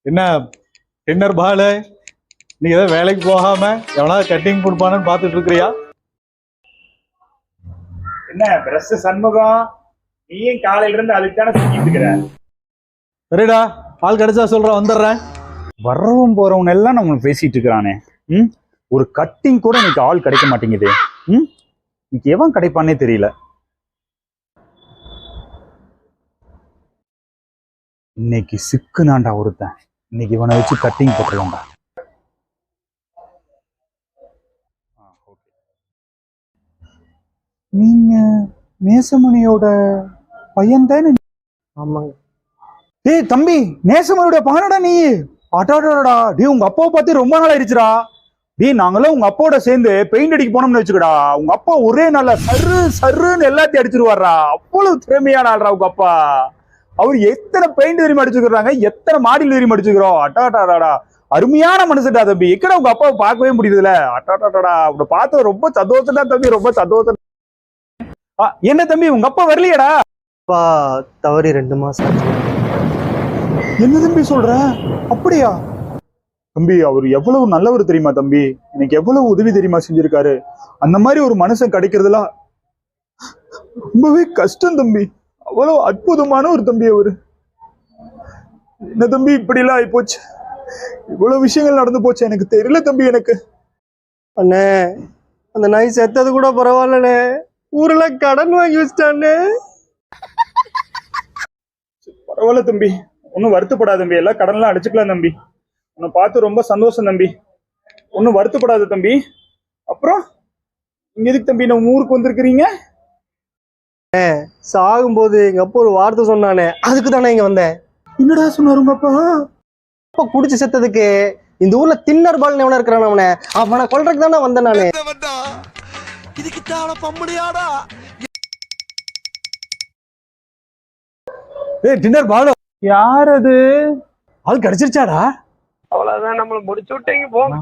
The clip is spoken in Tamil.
என்ன டின்னர் பாலு, நீ ஏதோ வேலைக்கு போகாம எவனாவது கட்டிங் கொடுப்பானு பாத்துட்டு இருக்கிறியா? என்ன பிரஸ் சண்முகம், நீயும் காலையில இருந்து அதுக்கு தானே சுத்திட்டு இருக்கிற. சரிடா, ஆள் கிடைச்சா சொல்றேன், வந்துடுறேன். வர்றவன் போறவன் எல்லாம் நம்ம பேசிட்டு இருக்கிறானே. ஒரு கட்டிங் கூட இன்னைக்கு ஆள் கிடைக்க மாட்டேங்குது. இன்னைக்கு எவன் கிடைப்பானே தெரியல. இன்னைக்கு சிக்குனாண்டா ஒருத்தன். இன்னைக்கு இவனை வச்சு கட்டிங் போட்டுருவான்டா. நீங்க நேசமணியோட பையன் தானே? ஆமாங்க. டேய் தம்பி, நேசமணியோட பையனடா நீ? அடாடாடா, டேய் உங்க அப்பாவை பார்த்து ரொம்ப நாள் ஆயிடுச்சுடா. டேய் நாங்களும் உங்க அப்பாவோட சேர்ந்து பெயிண்ட் அடிக்க போனோம்னு வச்சுக்கடா, உங்க அப்பா ஒரே நாள்ல சருன்னு எல்லாத்தையும் அடிச்சிருவாரா. அவ்வளவு திறமையான ஆள்றா உங்க அப்பா. அவர் எத்தனை பெயிண்ட் தெரியுமா அடிச்சுக்கிறாங்க, எத்தனை மாடியில் தெரியுமா அடிச்சுக்கிறோம். அட்டாடாடா, அருமையான மனுஷன்டா தம்பி. எக்கடா உங்க அப்பாவை பார்க்கவே முடியுதுல. அட்டாடாடா, உங்களை பார்த்து ரொம்ப சந்தோஷம்டா தம்பி, ரொம்ப சந்தோஷம். என்ன தம்பி, உங்க அப்பா வரலையடா? அப்பா தவறி 2 மாசம். என்ன தம்பி சொல்ற? அப்படியா தம்பி? அவர் எவ்வளவு நல்லவர் தெரியுமா தம்பி? எனக்கு எவ்வளவு உதவி தெரியுமா செஞ்சிருக்காரு. அந்த மாதிரி ஒரு மனுஷன் கிடைக்கிறதுலாம் ரொம்பவே கஷ்டம் தம்பி. அவ்வளவு அற்புதமான ஒரு தம்பி அவரு. என்ன தம்பி இப்படி எல்லாம் ஆயிப்போச்சு, இவ்வளவு விஷயங்கள் நடந்து போச்சு, எனக்கு தெரியல தம்பி. எனக்கு அண்ணே, அந்த நாய் செத்தது கூட பரவாயில்லண்ணே, ஊர்ல கடன் வாங்கி வச்சிட்டானே. பரவாயில்ல தம்பி, ஒன்னும் வருத்தப்படாத தம்பி. எல்லாம் கடன்லாம் அடிச்சுக்கலாம் தம்பி. உன்னை பார்த்து ரொம்ப சந்தோஷம் தம்பி. ஒன்னும் வருத்தப்படாத தம்பி. அப்புறம் இங்க எதுக்கு தம்பி நம்ம ஊருக்கு வந்திருக்கிறீங்க? சாகும்போது எங்க அப்பா ஒரு வார்த்தை சொன்னானே, அதுக்கு தானே இங்க வந்தேன். என்னடா சொன்னாரு உங்க அப்பா? அப்பா குடிச்சு செத்ததுக்கு இந்த ஊர்ல தின்னர் பால்னு எவனா இருக்கிறான், அவனை கொல்றதுக்கு தானே வந்தேன் நானு. டின்னர் பாலு யார் அது? ஆள் கிடைச்சிருச்சாடா? அவ்வளவுதான், நம்மள முடிச்சு விட்டீங்க போங்க.